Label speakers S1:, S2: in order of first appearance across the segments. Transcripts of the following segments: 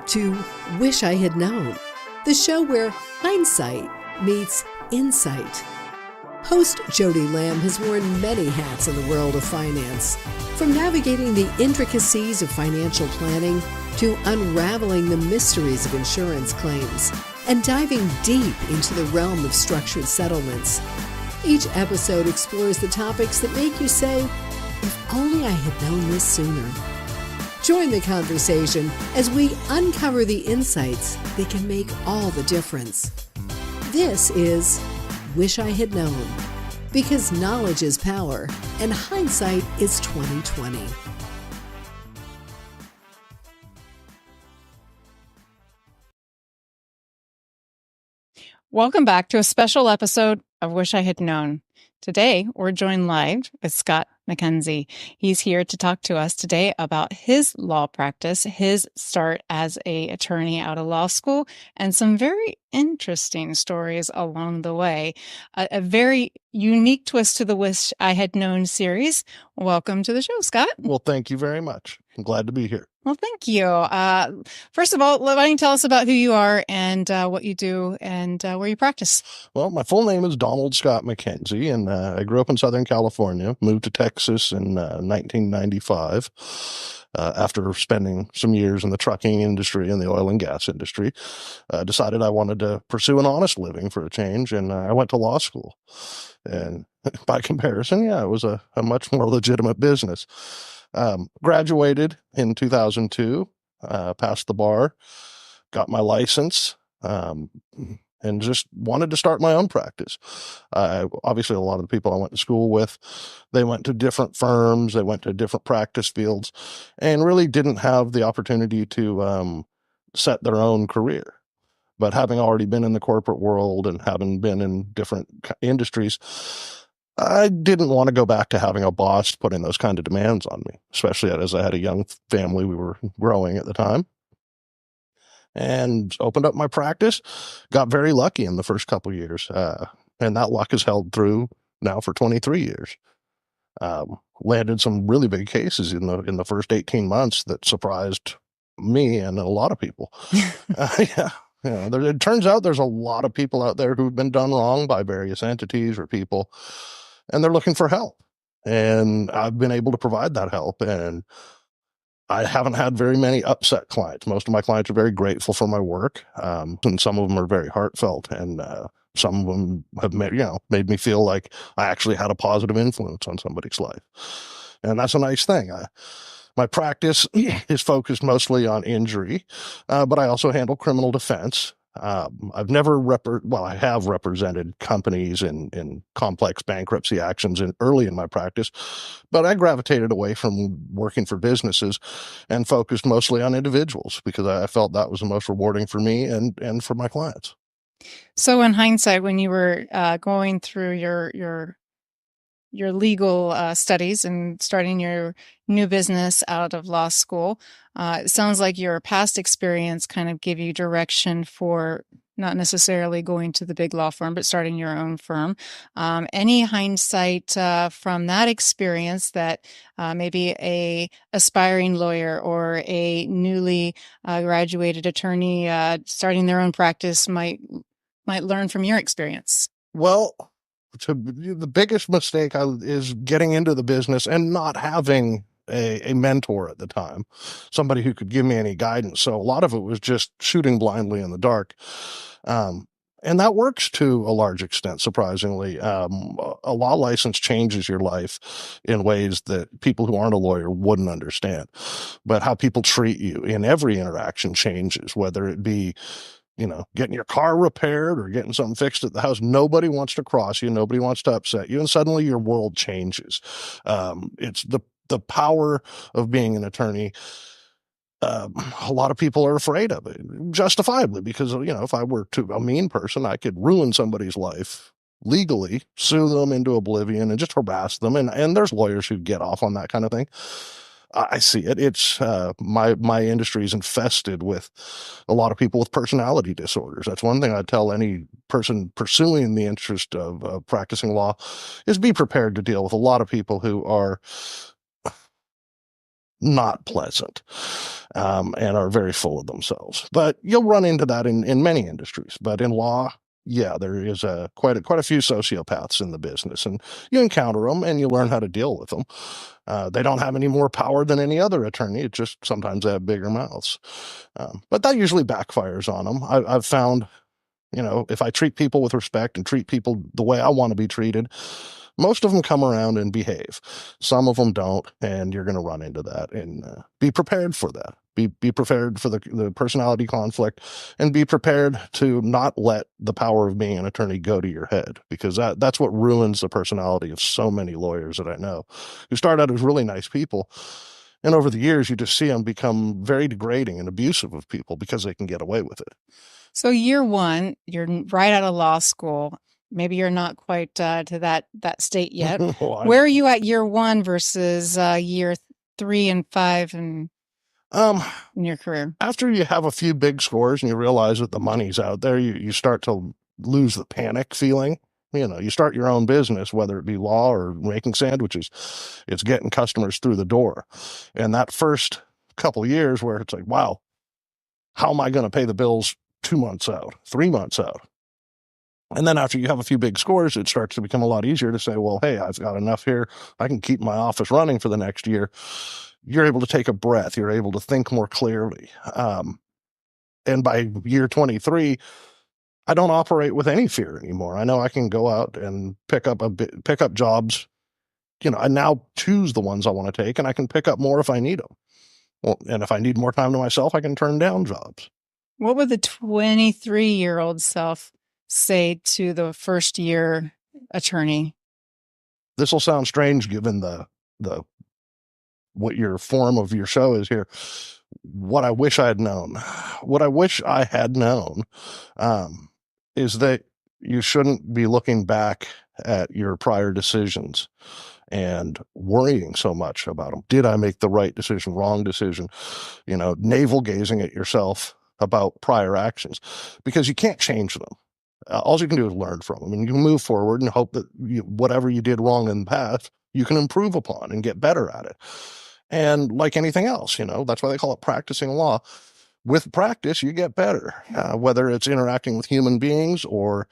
S1: to Wish I Had Known, the show where hindsight meets insight. Host Jodie Lamb has worn many hats in the world of finance, from navigating the intricacies of financial planning to unraveling the mysteries of insurance claims and diving deep into the realm of structured settlements. Each episode explores the topics that make you say, if only I had known this sooner. Join the conversation as we uncover the insights that can make all the difference. This is Wish I Had Known, because knowledge is power and hindsight is 20/20.
S2: Welcome back to a special episode of Wish I Had Known. Today, we're joined live with Scott McKenzie. He's here to talk to us today about his law practice, his start as an attorney out of law school, and some very interesting stories along the way. A very unique twist to the Wish I Had Known series. Welcome to the show, Scott.
S3: Well, thank you very much. I'm glad to be here.
S2: Well, thank you. First of all, why don't you tell us about who you are and what you do and where you practice?
S3: Well, my full name is Donald Scott McKenzie, and I grew up in Southern California, moved to Texas in 1995 after spending some years in the trucking industry and the oil and gas industry. Decided I wanted to pursue an honest living for a change, and I went to law school. And by comparison, yeah, it was a much more legitimate business. Graduated in 2002, passed the bar, got my license, and just wanted to start my own practice. Obviously, a lot of the people I went to school with, they went to different firms, they went to different practice fields, and really didn't have the opportunity to set their own career. But having already been in the corporate world and having been in different industries, I didn't want to go back to having a boss putting those kind of demands on me, especially as I had a young family. We were growing at the time. And opened up my practice, got very lucky in the first couple of years. And that luck has held through now for 23 years. Landed some really big cases in the first 18 months that surprised me and a lot of people. Yeah. It turns out there's a lot of people out there who've been done wrong by various entities or people, and they're looking for help. And I've been able to provide that help. And I haven't had very many upset clients. Most of my clients are very grateful for my work. And some of them are very heartfelt. And some of them have made me feel like I actually had a positive influence on somebody's life. And that's a nice thing. My practice is focused mostly on injury, but I also handle criminal defense. I've never I have represented companies in complex bankruptcy actions early in my practice, but I gravitated away from working for businesses and focused mostly on individuals because I felt that was the most rewarding for me and for my clients.
S2: So in hindsight, when you were going through your legal studies and starting your new business out of law school, it sounds like your past experience kind of gave you direction for not necessarily going to the big law firm, but starting your own firm. Any hindsight from that experience that maybe a aspiring lawyer or a newly graduated attorney starting their own practice might learn from your experience?
S3: Well, the biggest mistake is getting into the business and not having a mentor at the time, somebody who could give me any guidance. So a lot of it was just shooting blindly in the dark. And that works to a large extent, surprisingly. A law license changes your life in ways that people who aren't a lawyer wouldn't understand. But how people treat you in every interaction changes, whether it be getting your car repaired or getting something fixed at the house. Nobody wants to cross you. Nobody wants to upset you. And suddenly your world changes. It's the power of being an attorney. A lot of people are afraid of it, justifiably, because, if I were a mean person, I could ruin somebody's life legally, sue them into oblivion and just harass them. And there's lawyers who get off on that kind of thing. I see it. It's my industry is infested with a lot of people with personality disorders. That's one thing I'd tell any person pursuing the interest of practicing law is be prepared to deal with a lot of people who are not pleasant, and are very full of themselves. But you'll run into that in many industries. But in law, yeah, there is quite a few sociopaths in the business, and you encounter them and you learn how to deal with them. They don't have any more power than any other attorney. It just sometimes they have bigger mouths. But that usually backfires on them. I've found, if I treat people with respect and treat people the way I want to be treated, most of them come around and behave. Some of them don't, and you're going to run into that. And be prepared for that. Be prepared for the personality conflict, and be prepared to not let the power of being an attorney go to your head, because that's what ruins the personality of so many lawyers that I know, who start out as really nice people. And over the years, you just see them become very degrading and abusive of people because they can get away with it.
S2: So year one, you're right out of law school. Maybe you're not quite to that state yet. Where are you at year one versus year 3 and 5 in your career?
S3: After you have a few big scores and you realize that the money's out there, you start to lose the panic feeling. You start your own business, whether it be law or making sandwiches, it's getting customers through the door. And that first couple of years where it's like, wow, how am I going to pay the bills 2 months out, 3 months out? And then after you have a few big scores, it starts to become a lot easier to say, well, hey, I've got enough here. I can keep my office running for the next year. You're able to take a breath. You're able to think more clearly. And by year 23, I don't operate with any fear anymore. I know I can go out and pick up jobs. I now choose the ones I want to take, and I can pick up more if I need them. Well, and if I need more time to myself, I can turn down jobs.
S2: What would the 23-year-old self say to the first year attorney?
S3: This will sound strange given the what your form of your show is here. What I wish I had known. What I wish I had known is that you shouldn't be looking back at your prior decisions and worrying so much about them. Did I make the right decision, wrong decision? Navel gazing at yourself about prior actions, because you can't change them. All you can do is learn from them, and you can move forward and hope that whatever you did wrong in the past, you can improve upon and get better at it. And like anything else, that's why they call it practicing law. With practice, you get better, whether it's interacting with human beings or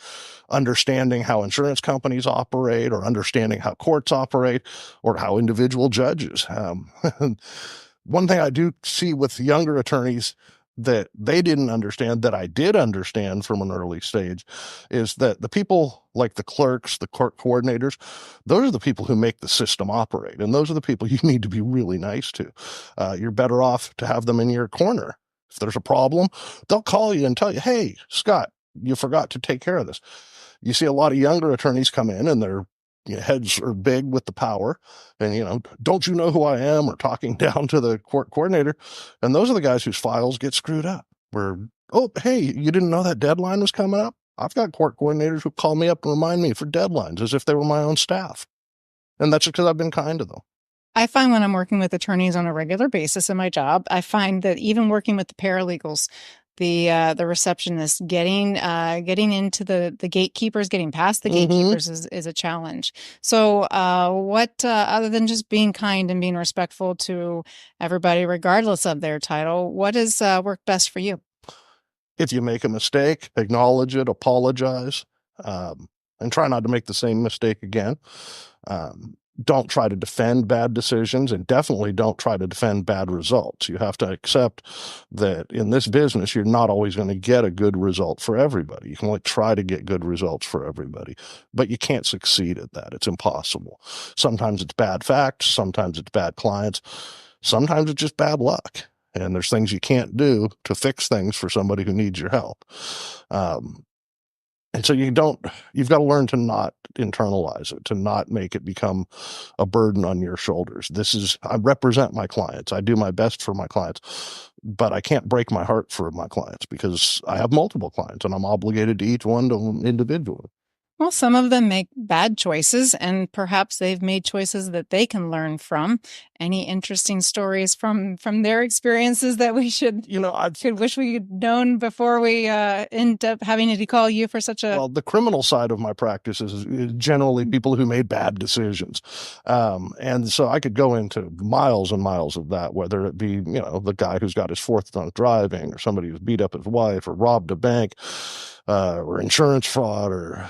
S3: understanding how insurance companies operate, or understanding how courts operate, or how individual judges. One thing I do see with younger attorneys that they didn't understand, that I did understand from an early stage, is that the people like the clerks, the court coordinators, those are the people who make the system operate. And those are the people you need to be really nice to. You're better off to have them in your corner. If there's a problem, they'll call you and tell you, hey, Scott, you forgot to take care of this. You see a lot of younger attorneys come in and their heads are big with the power, and don't you know who I am, or talking down to the court coordinator. And those are the guys whose files get screwed up, where, oh, hey, you didn't know that deadline was coming up? I've got court coordinators who call me up and remind me for deadlines as if they were my own staff. And that's just because I've been kind to them.
S2: I find when I'm working with attorneys on a regular basis in my job, I find that even working with the paralegals, the receptionist, getting into the gatekeepers, getting past the gatekeepers is a challenge. So what other than just being kind and being respectful to everybody, regardless of their title, what has worked best for you?
S3: If you make a mistake, acknowledge it, apologize, and try not to make the same mistake again. Don't try to defend bad decisions, and definitely don't try to defend bad results. You have to accept that in this business, you're not always going to get a good result for everybody. You can only try to get good results for everybody, but you can't succeed at that. It's impossible. Sometimes it's bad facts. Sometimes it's bad clients. Sometimes it's just bad luck. And there's things you can't do to fix things for somebody who needs your help. And so you've got to learn to not internalize it, to not make it become a burden on your shoulders. I represent my clients. I do my best for my clients, but I can't break my heart for my clients, because I have multiple clients and I'm obligated to each one individually.
S2: Well, some of them make bad choices, and perhaps they've made choices that they can learn from. Any interesting stories from their experiences that we should wish we had known before we end up having to call you for such a...
S3: Well, the criminal side of my practice is generally people who made bad decisions. And so I could go into miles and miles of that, whether it be, the guy who's got his fourth drunk driving, or somebody who's beat up his wife, or robbed a bank, or insurance fraud, or,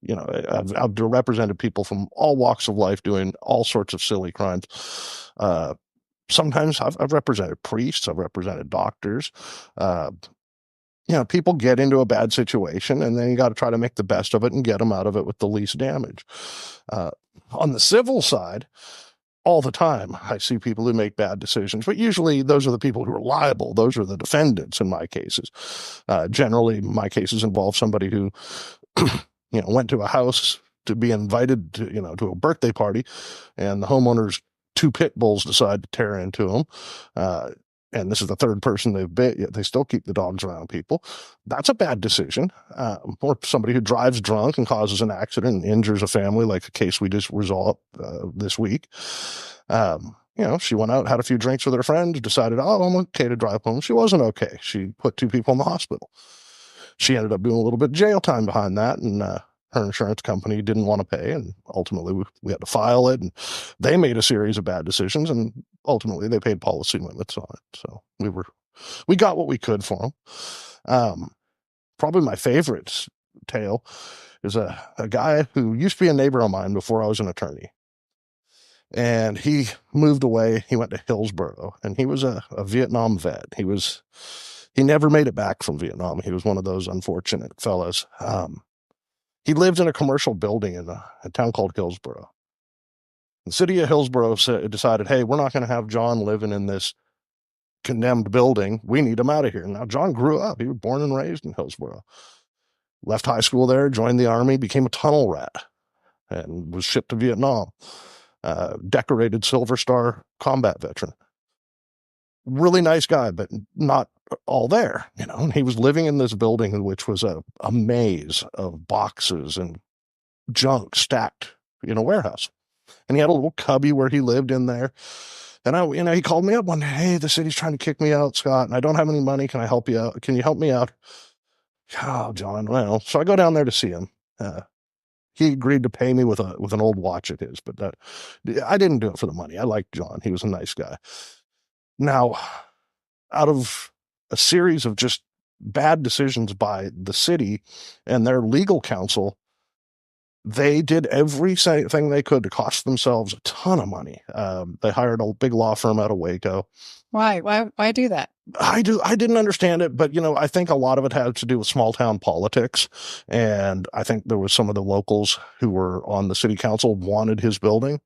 S3: I've represented people from all walks of life doing all sorts of silly crimes. Sometimes I've represented priests, I've represented doctors. People get into a bad situation, and then you got to try to make the best of it and get them out of it with the least damage. On the civil side, all the time, I see people who make bad decisions, but usually those are the people who are liable. Those are the defendants in my cases. Generally, my cases involve somebody who, went to a house to be invited to, to a birthday party, and the homeowner's two pit bulls decide to tear into them. And this is the third person they've bit, yet they still keep the dogs around people. That's a bad decision. Or somebody who drives drunk and causes an accident and injures a family, like a case we just resolved this week. She went out, had a few drinks with her friends, decided, I'm okay to drive home. She wasn't okay. She put two people in the hospital. She ended up doing a little bit of jail time behind that, and her insurance company didn't want to pay, and ultimately we had to file it, and they made a series of bad decisions, and ultimately they paid policy limits on it. So we got what we could for them. Probably my favorite tale is a guy who used to be a neighbor of mine before I was an attorney. And he moved away. He went to Hillsborough, and he was a Vietnam vet. He never made it back from Vietnam. He was one of those unfortunate fellas. He lived in a commercial building in a town called Hillsborough. The city of Hillsborough decided, hey, we're not going to have John living in this condemned building. We need him out of here. Now, John grew up. He was born and raised in Hillsborough. Left high school there, joined the Army, became a tunnel rat, and was shipped to Vietnam. Decorated Silver Star combat veteran. Really nice guy, but not all there, and he was living in this building, which was a maze of boxes and junk stacked in a warehouse. And he had a little cubby where he lived in there. And he called me up one day, hey, the city's trying to kick me out, Scott, and I don't have any money. Can I help you out? Can you help me out? Oh, John, well, so I go down there to see him. He agreed to pay me with an old watch of his, but I didn't do it for the money. I liked John. He was a nice guy. Now, out of a series of just bad decisions by the city and their legal counsel, they did everything they could to cost themselves a ton of money. They hired a big law firm out of Waco.
S2: Why do that?
S3: I didn't understand it, but I think a lot of it had to do with small town politics. And I think there was some of the locals who were on the city council wanted his building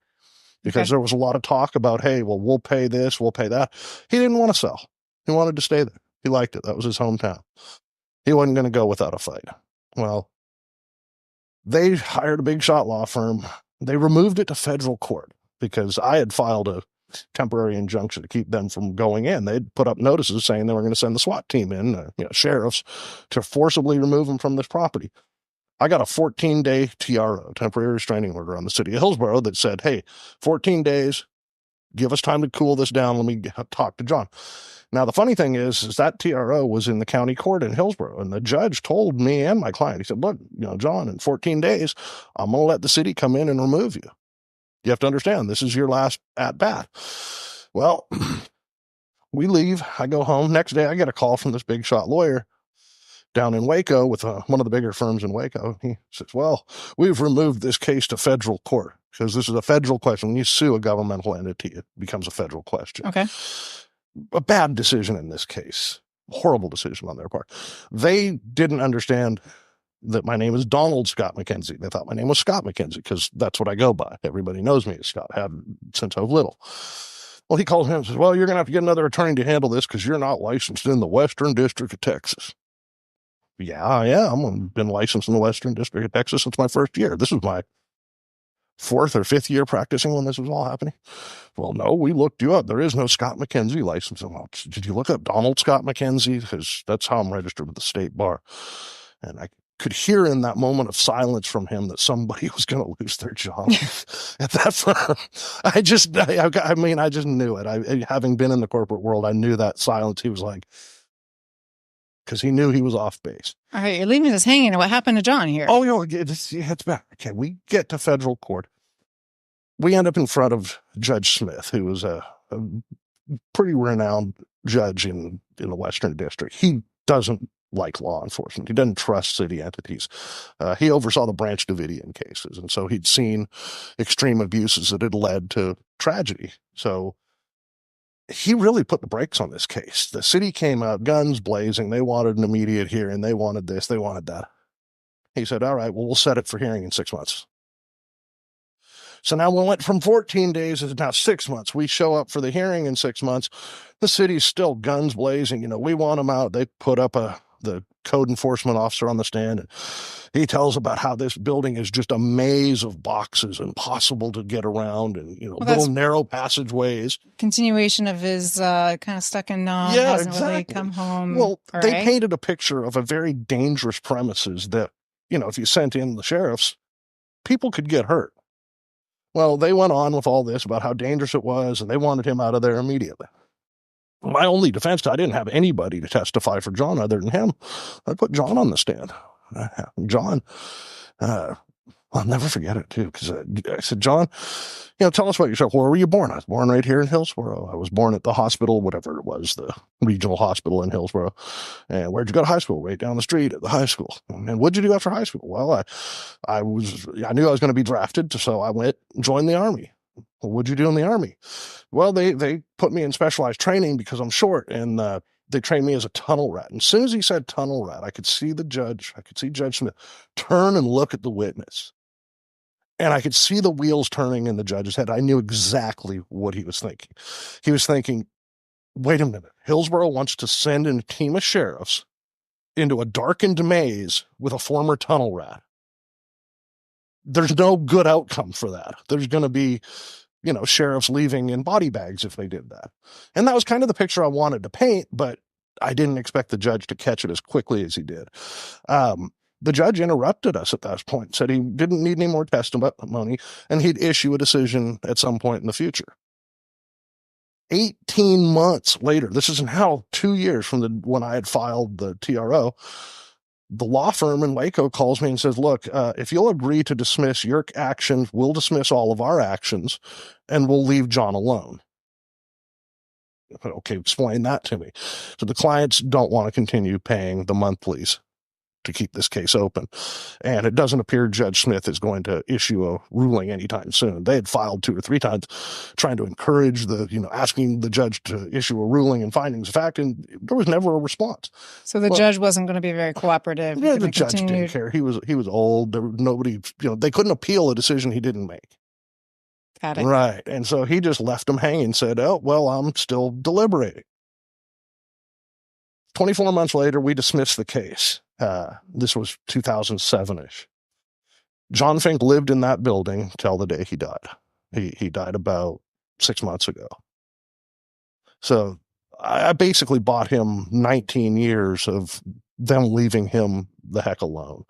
S3: because there was a lot of talk about, hey, well, we'll pay this, we'll pay that. He didn't want to sell. He wanted to stay there. He liked it. That was his hometown. He wasn't going to go without a fight. Well, they hired a big shot law firm. They removed it to federal court because I had filed a temporary injunction to keep them from going in. They'd put up notices saying they were going to send the SWAT team in, sheriffs, to forcibly remove them from this property. I got a 14-day TRO, temporary restraining order, on the city of Hillsborough that said, hey, 14 days, give us time to cool this down. Let me talk to John. Now, the funny thing is that TRO was in the county court in Hillsborough, and the judge told me and my client, he said, look, John, in 14 days, I'm going to let the city come in and remove you. You have to understand, this is your last at bat. Well, we leave. I go home. Next day, I get a call from this big shot lawyer down in Waco with one of the bigger firms in Waco. He says, well, we've removed this case to federal court because this is a federal question. When you sue a governmental entity, it becomes a federal question.
S2: Okay.
S3: A bad decision in this case. Horrible decision on their part. They didn't understand that my name is Donald Scott McKenzie. They thought my name was Scott McKenzie because that's what I go by. Everybody knows me as Scott, have since I was little. Well, he called him and says, well, you're going to have to get another attorney to handle this because you're not licensed in the Western District of Texas. Yeah, I am. I've been licensed in the Western District of Texas since my first year. This was my fourth or fifth year practicing when this was all happening. Well, no, we looked you up. There is no Scott McKenzie license. Well, did you look up Donald Scott McKenzie? Because that's how I'm registered with the state bar. And I could hear in that moment of silence from him that somebody was going to lose their job at that firm. I just knew it. Having been in the corporate world, I knew that silence. He was like, because he knew he was off base.
S2: All right, you're leaving us hanging. What happened to John here?
S3: Oh, it's back. Okay, we get to federal court. We end up in front of Judge Smith, who was a pretty renowned judge in the Western District. He doesn't like law enforcement. He doesn't trust city entities. He oversaw the Branch Davidian cases, and so he'd seen extreme abuses that had led to tragedy. So he really put the brakes on this case. The city came out, guns blazing. They wanted an immediate hearing. They wanted this. They wanted that. He said, all right, well, we'll set it for hearing in 6 months. So now we went from 14 days to now 6 months. We show up for the hearing in 6 months. The city's still guns blazing. We want them out. They put up the code enforcement officer on the stand. And he tells about how this building is just a maze of boxes, impossible to get around, and little narrow passageways.
S2: Continuation of his kind of stuck in knob, hasn't really come home.
S3: Well, they painted a picture of a very dangerous premises that, if you sent in the sheriffs, people could get hurt. Well, they went on with all this about how dangerous it was, and they wanted him out of there immediately. My only defense, I didn't have anybody to testify for John other than him. I put John on the stand. John, I'll never forget it, too, because I said, John, tell us about yourself. Where were you born? I was born right here in Hillsboro. I was born at the hospital, whatever it was, the regional hospital in Hillsboro. And where'd you go to high school? Right down the street at the high school. And what'd you do after high school? Well, I knew I was going to be drafted, so I went and joined the Army. Well, what'd you do in the Army? Well, they put me in specialized training because I'm short, and they trained me as a tunnel rat. And as soon as he said tunnel rat, I could see Judge Smith turn and look at the witness. And I could see the wheels turning in the judge's head. I knew exactly what he was thinking. He was thinking, wait a minute, Hillsboro wants to send in a team of sheriffs into a darkened maze with a former tunnel rat. There's no good outcome for that. There's going to be, sheriffs leaving in body bags if they did that. And that was kind of the picture I wanted to paint, but I didn't expect the judge to catch it as quickly as he did. The judge interrupted us at that point, said he didn't need any more testimony, and he'd issue a decision at some point in the future. 18 months later, this is now 2 years from when I had filed the TRO, the law firm in Waco calls me and says, look, if you'll agree to dismiss your actions, we'll dismiss all of our actions, and we'll leave John alone. Okay, explain that to me. So the clients don't want to continue paying the monthlies to keep this case open. And it doesn't appear Judge Smith is going to issue a ruling anytime soon. They had filed 2 or 3 times trying to encourage asking the judge to issue a ruling and findings of fact, and there was never a response.
S2: So the judge wasn't going to be very cooperative.
S3: Yeah, the judge didn't care. He was old. There was nobody, they couldn't appeal a decision he didn't make.
S2: Got it.
S3: Right. And so he just left them hanging and said, oh, well, I'm still deliberating. 24 months later, we dismissed the case. This was 2007-ish. John Fink lived in that building till the day he died. He died about 6 months ago. So I basically bought him 19 years of them leaving him the heck alone.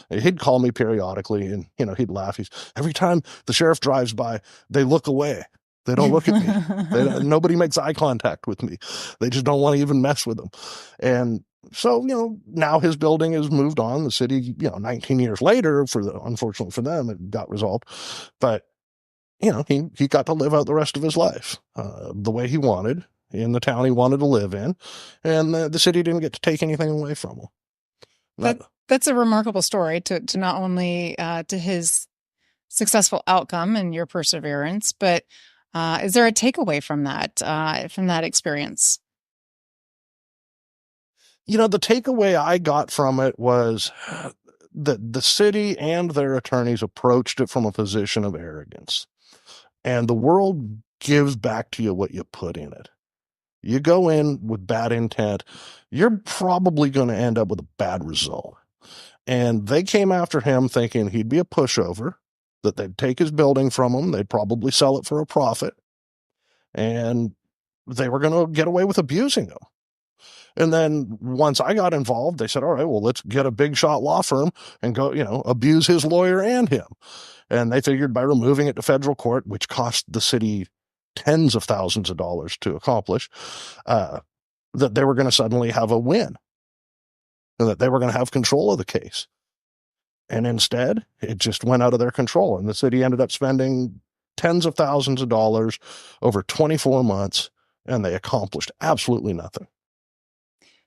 S3: He'd call me periodically, and he'd laugh. Every time the sheriff drives by, they look away. They don't look at me. Nobody makes eye contact with me. They just don't want to even mess with them. And so, now his building has moved on. The city, 19 years later, unfortunately for them, it got resolved. But, he got to live out the rest of his life the way he wanted, in the town he wanted to live in. And the city didn't get to take anything away from him.
S2: That's a remarkable story to not only to his successful outcome and your perseverance, but is there a takeaway from that experience?
S3: The takeaway I got from it was that the city and their attorneys approached it from a position of arrogance. And the world gives back to you what you put in it. You go in with bad intent, you're probably going to end up with a bad result. And they came after him thinking he'd be a pushover, that they'd take his building from him, they'd probably sell it for a profit, and they were going to get away with abusing him. And then once I got involved, they said, all right, well, let's get a big shot law firm and go, abuse his lawyer and him. And they figured by removing it to federal court, which cost the city tens of thousands of dollars to accomplish, that they were going to suddenly have a win and that they were going to have control of the case. And instead, it just went out of their control. And the city ended up spending tens of thousands of dollars over 24 months, and they accomplished absolutely nothing.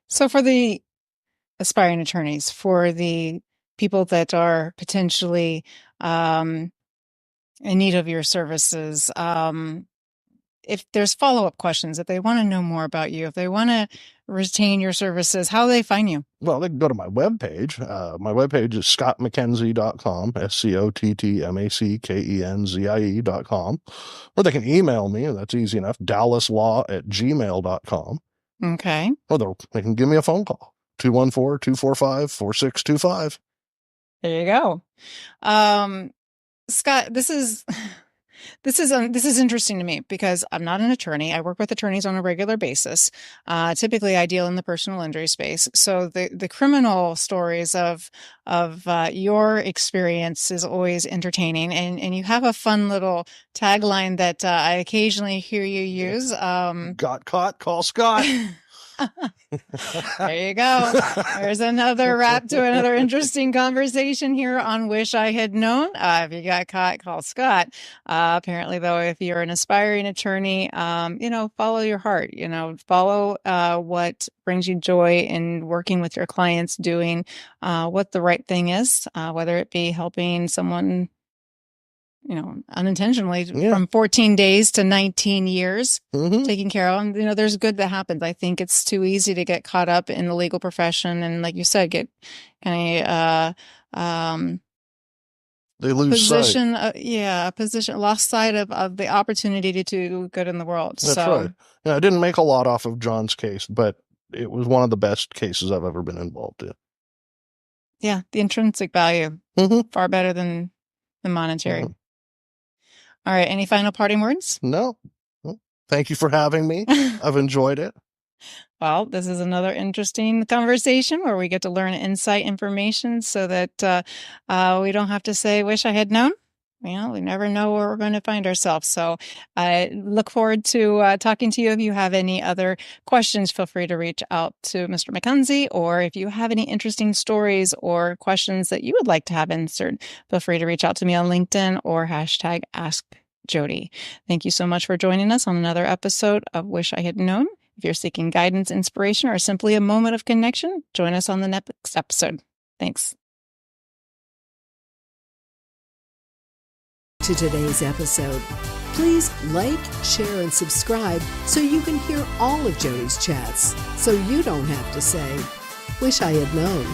S2: So for the aspiring attorneys, for the people that are potentially in need of your services, if there's follow-up questions, if they want to know more about you, if they want to retain your services, how do they find you?
S3: Well, they can go to my webpage. My webpage is scottmckenzie.com, SCOTTMACKENZIE.com. Or they can email me, that's easy enough, dallaslaw@gmail.com.
S2: Okay.
S3: Or they can give me a phone call, 214-245-4625.
S2: There you go. Scott, this is interesting to me because I'm not an attorney. I work with attorneys on a regular basis. Typically, I deal in the personal injury space. So the criminal stories of your experience is always entertaining, and you have a fun little tagline that I occasionally hear you use.
S3: Got caught, call Scott.
S2: There you go. There's another wrap to another interesting conversation here on Wish I Had Known. If you got caught, call Scott. Apparently, though, if you're an aspiring attorney, follow your heart. Follow what brings you joy in working with your clients, doing what the right thing is, whether it be helping someone unintentionally from 14 days to 19 years taking care of them. There's good that happens. I think it's too easy to get caught up in the legal profession. And like you said, get kind of,
S3: they lose
S2: position, lost sight of the opportunity to do good in the world.
S3: That's right. I didn't make a lot off of John's case, but it was one of the best cases I've ever been involved in.
S2: Yeah. The intrinsic value, far better than the monetary. All right. Any final parting words?
S3: No. Thank you for having me. I've enjoyed it.
S2: Well, this is another interesting conversation where we get to learn insight information so that we don't have to say, wish I had known. We never know where we're going to find ourselves. So I look forward to talking to you. If you have any other questions, feel free to reach out to Mr. Mackenzie, or if you have any interesting stories or questions that you would like to have answered, feel free to reach out to me on LinkedIn or hashtag Ask Jodie. Thank you so much for joining us on another episode of Wish I Had Known. If you're seeking guidance, inspiration, or simply a moment of connection, join us on the next episode. Thanks.
S1: To today's episode, please like, share, and subscribe so you can hear all of Jodie's chats, so you don't have to say, wish I had known.